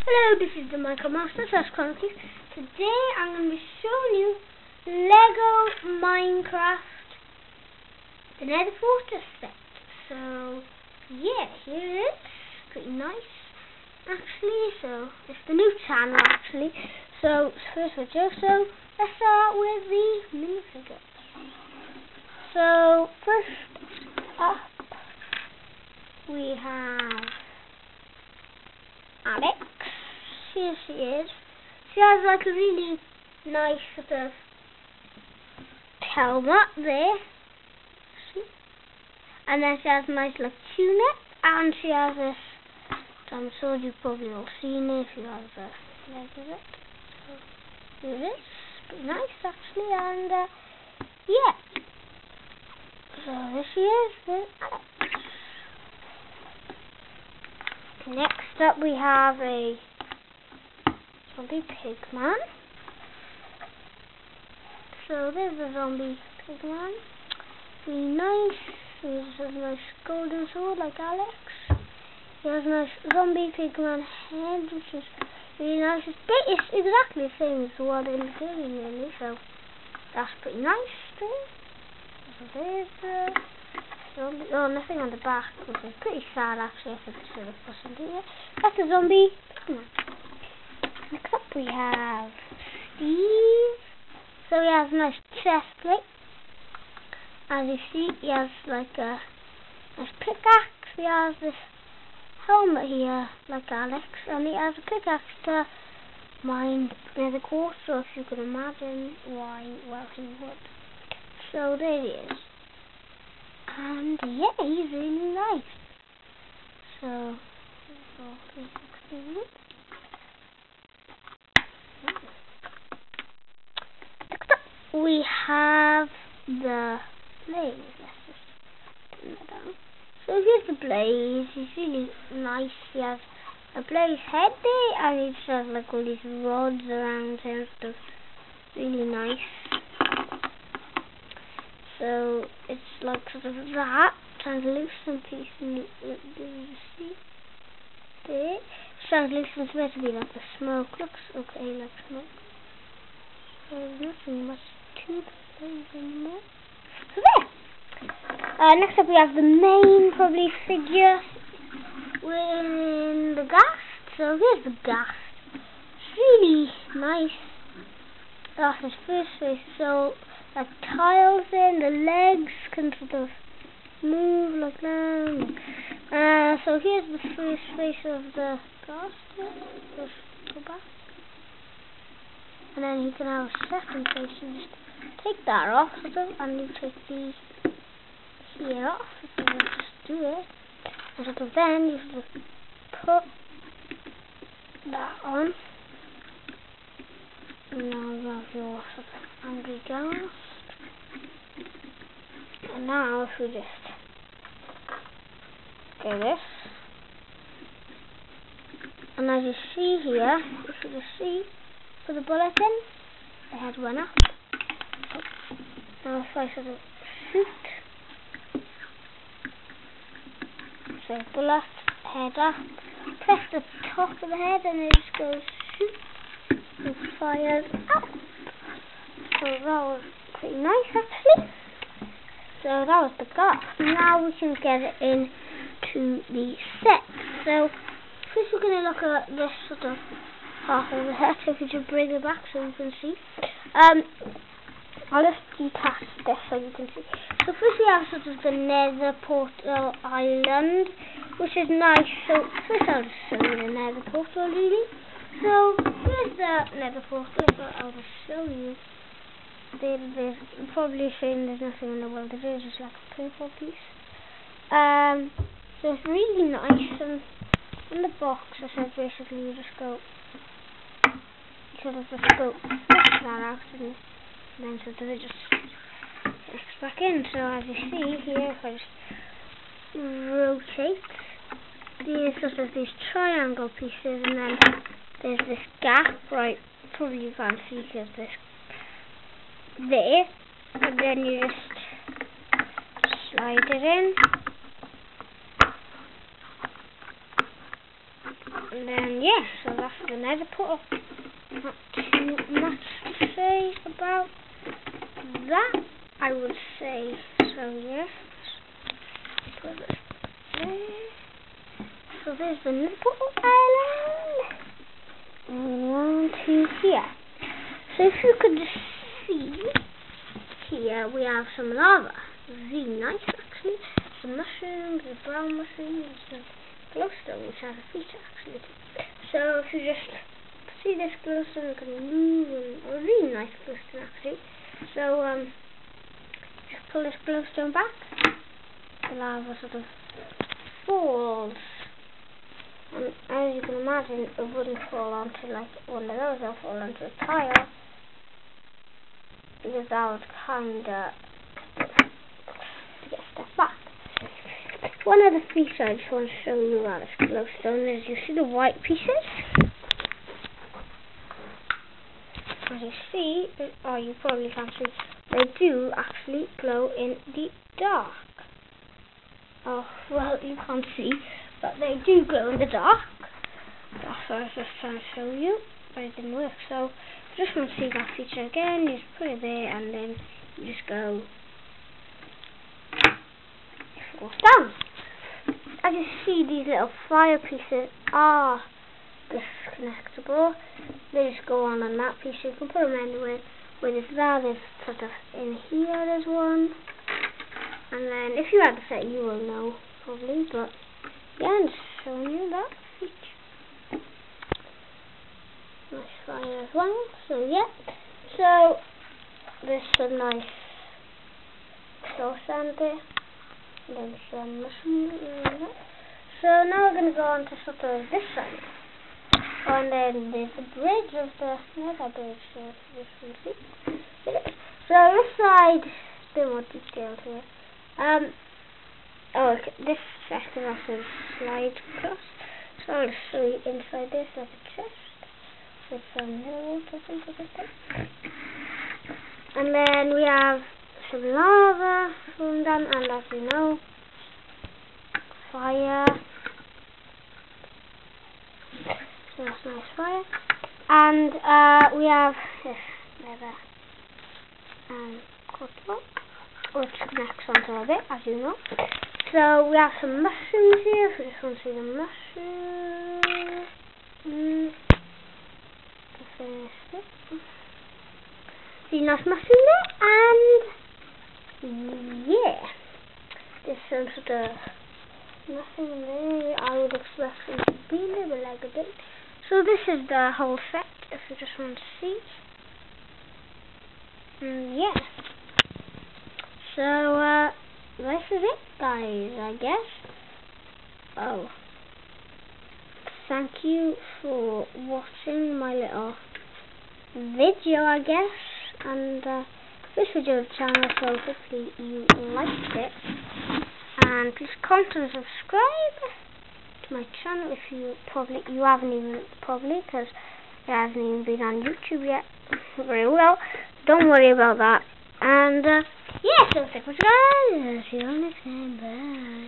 Hello, this is the Michael Master First Chronicles. Today I'm going to be showing you Lego Minecraft the Nether Fortress set. So yeah, here it is. Pretty nice actually. So it's the new channel actually. So first video. So let's start with the minifigure. So first up we have Alex. Here she is. She has like a really nice sort of helmet there. See? And then she has a nice like tunic, and she has this. I'm sure you've probably all seen it if you have a leg of it. So here it is. Pretty nice actually, and yeah. So there she is with Alex. Next up we have a zombie pigman. So there's a zombie pigman. Really nice. He has a nice golden sword like Alex. He has a nice zombie pigman head, which is really nice. It's exactly the same as the one in the game really, so that's pretty nice too. So there's the zombie. Oh, nothing on the back, which is pretty sad actually. I think I should have put something here. That's a zombie pigman. Next up we have Steve. So he has a nice chest plate. As you see, he has like a nice pickaxe. He has this helmet here, like Alex, and he has a pickaxe to mine the quartz, so if you can imagine why, well, he would. So there he is. And yeah, he's really nice. So, next up we have the Blaze. Let's just turn that down. So here's the Blaze. He's really nice. He has a Blaze head there, and he just has like all these rods around him and stuff. Really nice. So it's like sort of that translucent piece. And you see there. Translucent, supposed to be like the smoke. Looks okay like smoke. So there's nothing much to the Blaze anymore. So there. Next up we have the main probably figure with the ghast. So here's the ghast. It's really nice. That's his first face. So like tiles in, the legs can sort of move like that. So here's the first face of the ghast. Just go back. And then you can have a second face. You just take that off sort of, and you take these here off. So you just do it. And sort of then you sort of put that on. And now you have your sort of angry ghast. And now if we just go this, and as you see here, if you just see, put the bullet in, the head went up. Now if I sort of shoot, so bullet, head up, press the top of the head and it just goes shoot, and fires up. So that was pretty nice actually. So that was the ghast. Now we can get it into the set. So first we're going to look at this sort of half of the head. If you just bring it back so you can see. I'll just detach this so you can see. So first we have sort of the Nether Portal Island, which is nice. So first I'll just show you the Nether Portal really. So here's the Nether Portal, so I'll just show you. There's probably saying there's nothing in the world. There is just like a purple piece. So it's really nice. And in the box, I said basically you just go, just go push that out, and then sort of it just fits back in. So as you see here, if I just rotate, there's sort of these triangle pieces, and then there's this gap, right? Probably you can't see because this there, and then you just slide it in, And then, yeah, so that's the nether portal. Not too much to say about that, I would say. So, yes. Put this there. So, there's the nether portal island. And on to here. So, if you could see, here we have some lava. Really nice, actually. Some mushrooms, the brown mushrooms, the glowstone, which has a feature, actually. So, if you just see this glowstone, you can move, and a really nice glowstone, actually. So, just pull this glowstone back. The lava sort of falls. And as you can imagine, it wouldn't fall onto like one of those, it'll fall onto a tile. Because that would kinda get stuff back. One other feature I just want to show you about this glowstone is you see the white pieces? As you see, or you probably can't see, they do actually glow in the dark. Oh, well, you can't see, but they do glow in the dark. That's what I was just trying to show you, but it didn't work. So, if you just want to see that feature again, you just put it there, and then you just go, it falls down. As you see, these little fire pieces are disconnectable. They just go on that piece. You can put them anywhere. Where there's that, there's sort of in here, there's one. And then, if you had the set, you will know, probably. But, yeah, I'm just showing you that feature. Nice fire as well. So, yeah. So, there's some nice close sand there. And then some mushrooms. So, now we're going to go on to sort of this side. And then there's the bridge of the nether bridge, so this one see. So this side, a bit more detailed here. Okay, this section has a slide across. So I'll show you inside this, like a chest with some hills or something like that. And then we have some lava falling down, and as you know, fire. So that's nice fire. And we have this nether copper, which connects onto a bit, as you know. So we have some mushrooms here, if you just want to see the mushrooms. See, nice mushroom there, and yeah, there's some sort of nothing there. I would expect it to be a little bit like a bit. So this is the whole set, if you just want to see. Yeah. So, this is it, guys, I guess. Oh. Thank you for watching my little video, I guess. And, this video of the channel, so hopefully you liked it. And please comment and subscribe to my channel if you haven't even, because it hasn't even been on YouTube yet. Very well, don't worry about that. And yeah, so thanks guys, see you next time, bye.